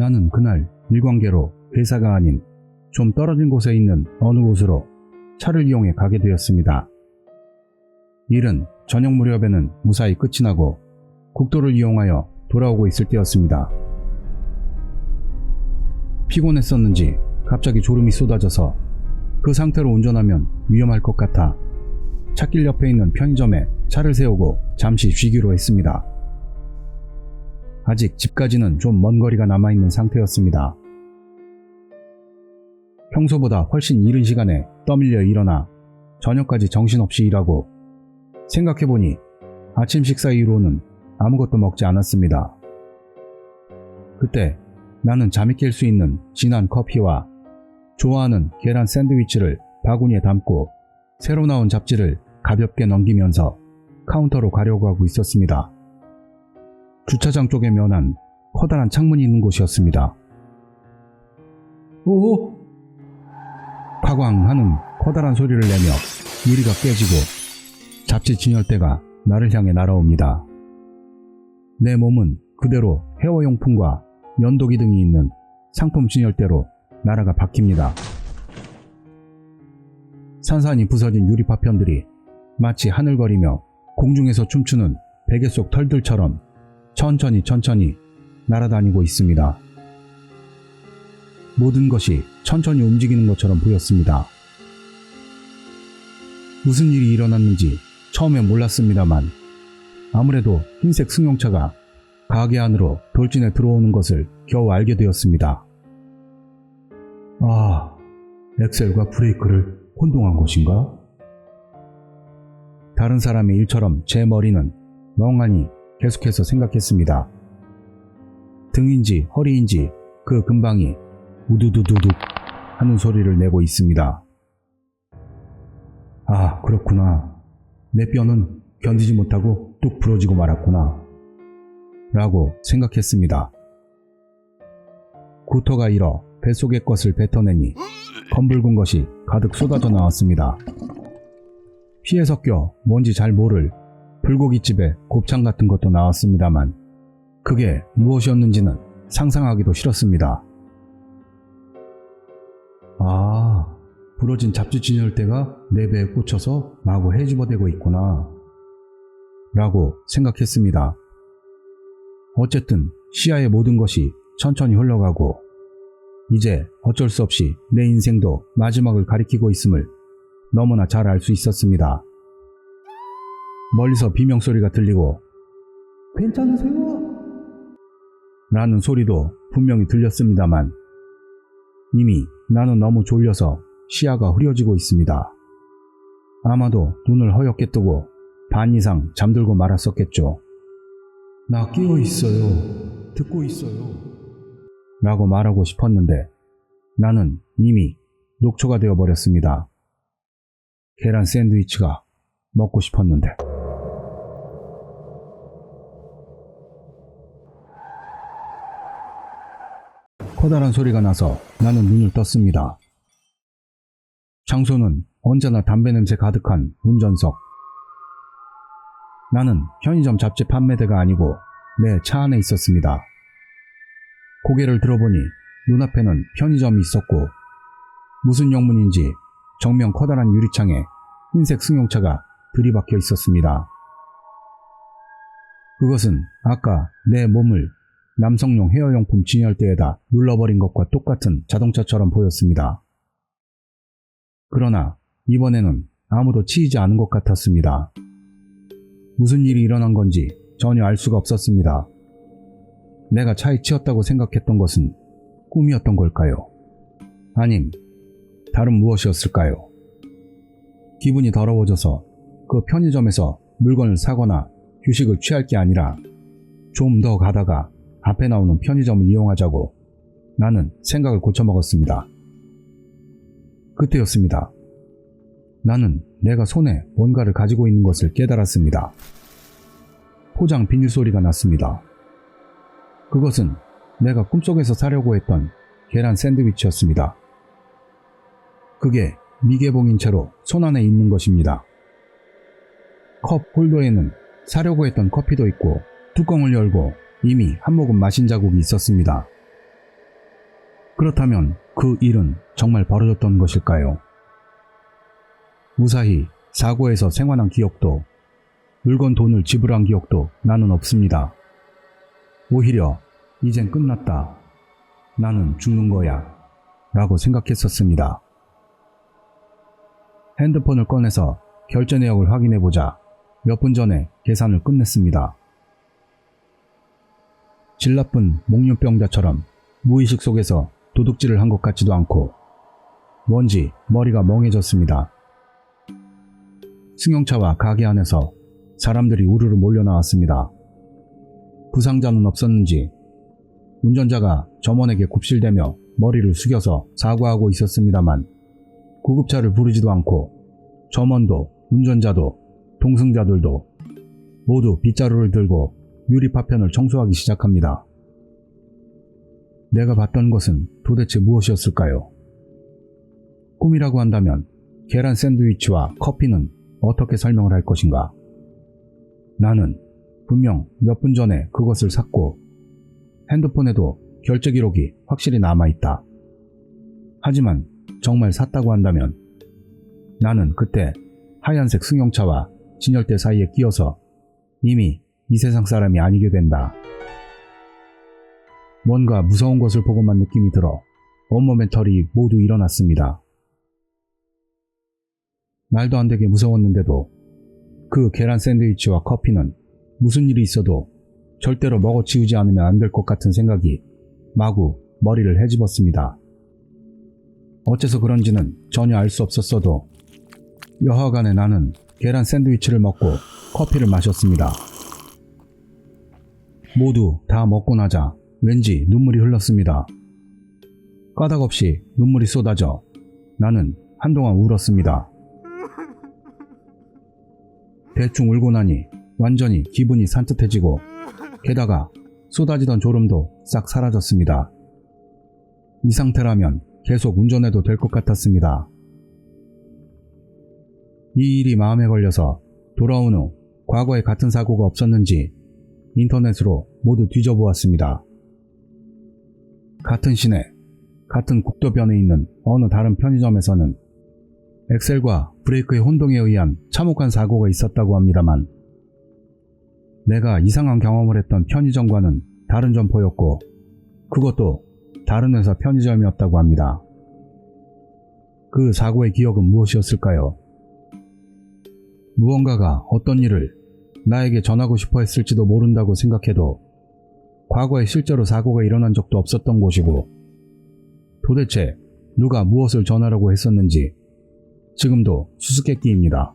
나는 그날 일관계로 회사가 아닌 좀 떨어진 곳에 있는 어느 곳으로 차를 이용해 가게 되었습니다. 일은 저녁 무렵에는 무사히 끝이 나고 국도를 이용하여 돌아오고 있을 때였습니다. 피곤했었는지 갑자기 졸음이 쏟아져서 그 상태로 운전하면 위험할 것 같아 찻길 옆에 있는 편의점에 차를 세우고 잠시 쉬기로 했습니다. 아직 집까지는 좀 먼 거리가 남아있는 상태였습니다. 평소보다 훨씬 이른 시간에 떠밀려 일어나 저녁까지 정신없이 일하고 생각해보니 아침 식사 이후로는 아무것도 먹지 않았습니다. 그때 나는 잠이 깰 수 있는 진한 커피와 좋아하는 계란 샌드위치를 바구니에 담고 새로 나온 잡지를 가볍게 넘기면서 카운터로 가려고 하고 있었습니다. 주차장 쪽에 면한 커다란 창문이 있는 곳이었습니다. 오! 쾅쾅 하는 커다란 소리를 내며 유리가 깨지고 잡지 진열대가 나를 향해 날아옵니다. 내 몸은 그대로 헤어용품과 면도기 등이 있는 상품 진열대로 나라가 바뀝니다. 산산이 부서진 유리 파편들이 마치 하늘거리며 공중에서 춤추는 베개 속 털들처럼 천천히 날아다니고 있습니다. 모든 것이 천천히 움직이는 것처럼 보였습니다. 무슨 일이 일어났는지 처음엔 몰랐습니다만 아무래도 흰색 승용차가 가게 안으로 돌진해 들어오는 것을 겨우 알게 되었습니다. 아, 엑셀과 브레이크를 혼동한 것인가? 다른 사람의 일처럼 제 머리는 멍하니 계속해서 생각했습니다. 등인지 허리인지 그 근방이 우두두두둑 하는 소리를 내고 있습니다. 아, 그렇구나. 내 뼈는 견디지 못하고 뚝 부러지고 말았구나. 라고 생각했습니다. 구토가 일어 뱃속의 것을 뱉어내니 검붉은 것이 가득 쏟아져 나왔습니다. 피에 섞여 뭔지 잘 모를 불고기집의 곱창 같은 것도 나왔습니다만 그게 무엇이었는지는 상상하기도 싫었습니다. 아, 부러진 잡지 진열대가 내 배에 꽂혀서 마구 헤집어대고 있구나. 라고 생각했습니다. 어쨌든 시야의 모든 것이 천천히 흘러가고 이제 어쩔 수 없이 내 인생도 마지막을 가리키고 있음을 너무나 잘 알 수 있었습니다. 멀리서 비명소리가 들리고 괜찮으세요? 라는 소리도 분명히 들렸습니다만 이미 나는 너무 졸려서 시야가 흐려지고 있습니다. 아마도 눈을 허옇게 뜨고 반 이상 잠들고 말았었겠죠. 나 깨어 있어요. 듣고 있어요. 라고 말하고 싶었는데 나는 이미 녹초가 되어버렸습니다. 계란 샌드위치가 먹고 싶었는데. 커다란 소리가 나서 나는 눈을 떴습니다. 장소는 언제나 담배 냄새 가득한 운전석. 나는 편의점 잡지 판매대가 아니고 내 차 안에 있었습니다. 고개를 들어보니 눈앞에는 편의점이 있었고 무슨 영문인지 정면 커다란 유리창에 흰색 승용차가 들이박혀 있었습니다. 그것은 아까 내 몸을 남성용 헤어용품 진열대에다 눌러버린 것과 똑같은 자동차처럼 보였습니다. 그러나 이번에는 아무도 치이지 않은 것 같았습니다. 무슨 일이 일어난 건지 전혀 알 수가 없었습니다. 내가 차에 치였다고 생각했던 것은 꿈이었던 걸까요? 아님 다른 무엇이었을까요? 기분이 더러워져서 그 편의점에서 물건을 사거나 휴식을 취할 게 아니라 좀 더 가다가 앞에 나오는 편의점을 이용하자고 나는 생각을 고쳐먹었습니다. 그때였습니다. 나는 내가 손에 뭔가를 가지고 있는 것을 깨달았습니다. 포장 비닐 소리가 났습니다. 그것은 내가 꿈속에서 사려고 했던 계란 샌드위치였습니다. 그게 미개봉인 채로 손안에 있는 것입니다. 컵 홀더에는 사려고 했던 커피도 있고 뚜껑을 열고 이미 한 모금 마신 자국이 있었습니다. 그렇다면 그 일은 정말 벌어졌던 것일까요? 무사히 사고에서 생還한 기억도 물건 돈을 지불한 기억도 나는 없습니다. 오히려 이젠 끝났다. 나는 죽는 거야. 라고 생각했었습니다. 핸드폰을 꺼내서 결제 내역을 확인해보자 몇 분 전에 계산을 끝냈습니다. 질 나쁜 목련병자처럼 무의식 속에서 도둑질을 한 것 같지도 않고 뭔지 머리가 멍해졌습니다. 승용차와 가게 안에서 사람들이 우르르 몰려 나왔습니다. 부상자는 없었는지 운전자가 점원에게 굽실대며 머리를 숙여서 사과하고 있었습니다만 구급차를 부르지도 않고 점원도 운전자도 동승자들도 모두 빗자루를 들고 유리 파편을 청소하기 시작합니다. 내가 봤던 것은 도대체 무엇이었을까요? 꿈이라고 한다면 계란 샌드위치와 커피는 어떻게 설명을 할 것인가? 나는 분명 몇 분 전에 그것을 샀고 핸드폰에도 결제 기록이 확실히 남아있다. 하지만 정말 샀다고 한다면 나는 그때 하얀색 승용차와 진열대 사이에 끼어서 이미 이 세상 사람이 아니게 된다. 뭔가 무서운 것을 보고만 느낌이 들어 온몸의 털이 모두 일어났습니다. 말도 안 되게 무서웠는데도 그 계란 샌드위치와 커피는 무슨 일이 있어도 절대로 먹어치우지 않으면 안 될 것 같은 생각이 마구 머리를 헤집었습니다. 어째서 그런지는 전혀 알 수 없었어도 여하간에 나는 계란 샌드위치를 먹고 커피를 마셨습니다. 모두 다 먹고 나자 왠지 눈물이 흘렀습니다. 까닭없이 눈물이 쏟아져 나는 한동안 울었습니다. 대충 울고 나니 완전히 기분이 산뜻해지고 게다가 쏟아지던 졸음도 싹 사라졌습니다. 이 상태라면 계속 운전해도 될 것 같았습니다. 이 일이 마음에 걸려서 돌아온 후 과거에 같은 사고가 없었는지 인터넷으로 모두 뒤져보았습니다. 같은 시내, 같은 국도변에 있는 어느 다른 편의점에서는 엑셀과 브레이크의 혼동에 의한 참혹한 사고가 있었다고 합니다만 내가 이상한 경험을 했던 편의점과는 다른 점포였고 그것도 다른 회사 편의점이었다고 합니다. 그 사고의 기억은 무엇이었을까요? 무언가가 어떤 일을 나에게 전하고 싶어 했을지도 모른다고 생각해도 과거에 실제로 사고가 일어난 적도 없었던 곳이고 도대체 누가 무엇을 전하려고 했었는지 지금도 수수께끼입니다.